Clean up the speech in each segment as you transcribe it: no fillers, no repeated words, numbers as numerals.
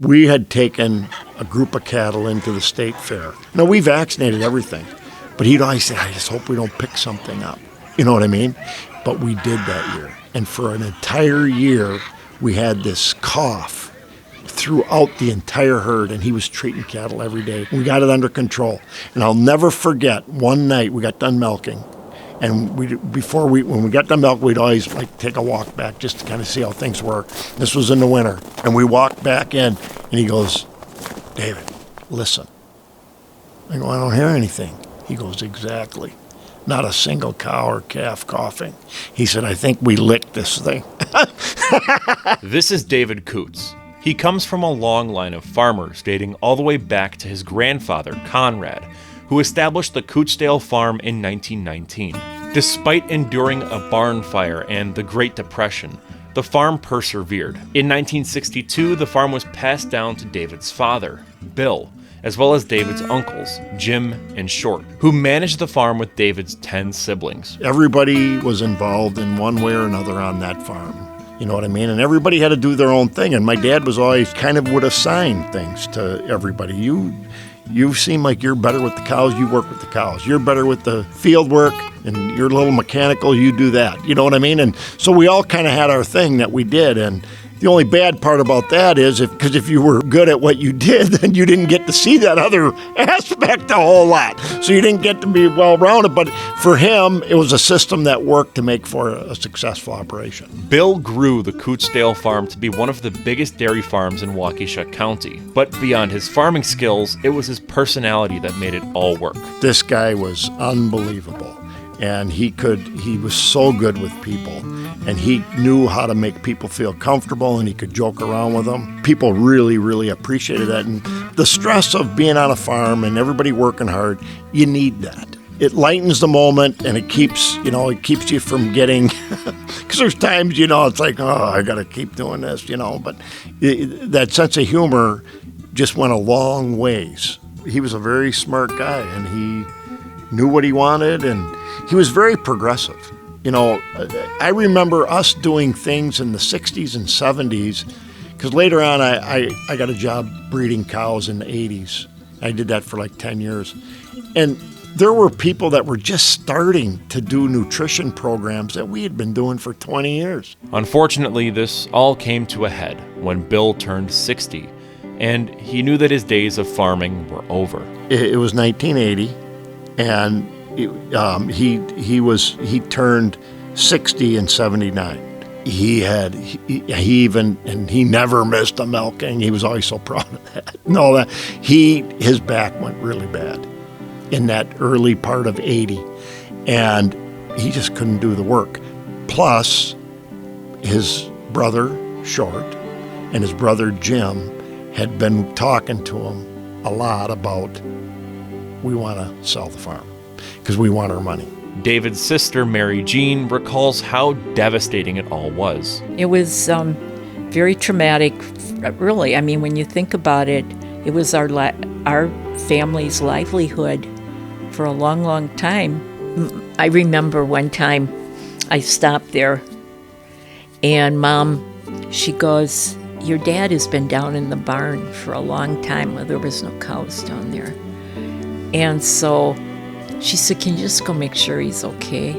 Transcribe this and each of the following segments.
We had taken a group of cattle into the state fair. Now, we vaccinated everything, but he'd always say, I just hope we don't pick something up. You know what I mean? But we did that year. And for an entire year, we had this cough throughout the entire herd, and he was treating cattle every day. We got it under control. And I'll never forget, one night we got done milking. And when we got done milking, we'd always take a walk back just to kind of see how things were. This was in the winter. And we walked back in, and he goes, David, listen. I go, I don't hear anything. He goes, exactly. Not a single cow or calf coughing. He said, I think we licked this thing. This is David Kuhtz. He comes from a long line of farmers dating all the way back to his grandfather, Conrad, who established the Kuhtzdale farm in 1919. Despite enduring a barn fire and the Great Depression, the farm persevered. In 1962, the farm was passed down to David's father, Bill, as well as David's uncles, Jim and Short, who managed the farm with David's 10 siblings. Everybody was involved in one way or another on that farm. You know what I mean? And everybody had to do their own thing. And my dad was always kind of would assign things to everybody. You seem like you're better with the cows, you work with the cows. You're better with the field work, and you're a little mechanical, you do that. You know what I mean? And so we all kind of had our thing that we did. And the only bad part about that is because if you were good at what you did, then you didn't get to see that other aspect a whole lot. So you didn't get to be well-rounded. But for him, it was a system that worked to make for a successful operation. Bill grew the Kuhtzdale farm to be one of the biggest dairy farms in Waukesha County. But beyond his farming skills, it was his personality that made it all work. This guy was unbelievable. And he was so good with people, and he knew how to make people feel comfortable, and he could joke around with them. People really, really appreciated that. And the stress of being on a farm and everybody working hard, you need that. It lightens the moment, and it keeps you from getting, because there's times, it's like, oh, I got to keep doing this, but that sense of humor just went a long ways. He was a very smart guy, and he knew what he wanted, and he was very progressive. I remember us doing things in the 60s and 70s, because later on I got a job breeding cows in the 80s. I did that for 10 years. And there were people that were just starting to do nutrition programs that we had been doing for 20 years. Unfortunately, this all came to a head when Bill turned 60, and he knew that his days of farming were over. It was 1980, and he turned 60 in 79. He never missed a milking. He was always so proud of that. His back went really bad in that early part of 80, and he just couldn't do the work. Plus, his brother Short and his brother Jim had been talking to him a lot about, we want to sell the farm because we want our money. David's sister, Mary Jean, recalls how devastating it all was. It was very traumatic, really. I mean, when you think about it, it was our family's livelihood for a long, long time. I remember one time I stopped there, and Mom, she goes, your dad has been down in the barn for a long time. Well, there was no cows down there. And so she said, can you just go make sure he's okay?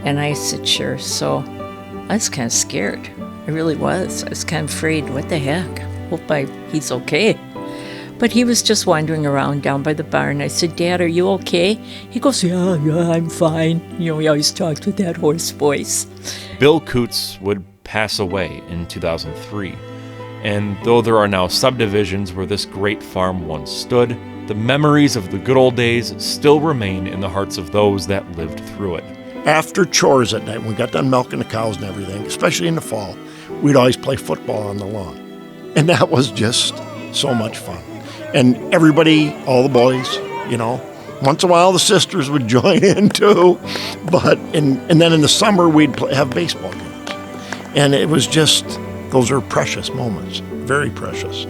And I said, sure. So I was kind of scared. I really was. I was kind of afraid. What the heck? Hope he's okay. But he was just wandering around down by the barn. I said, Dad, are you okay? He goes, yeah, I'm fine. He always talked with that hoarse voice. Bill Kuhtz would pass away in 2003. And though there are now subdivisions where this great farm once stood, the memories of the good old days still remain in the hearts of those that lived through it. After chores at night, when we got done milking the cows and everything, especially in the fall, we'd always play football on the lawn. And that was just so much fun. And everybody, all the boys, once in a while the sisters would join in too. And then in the summer we'd have baseball games. And it was just, those are precious moments, very precious.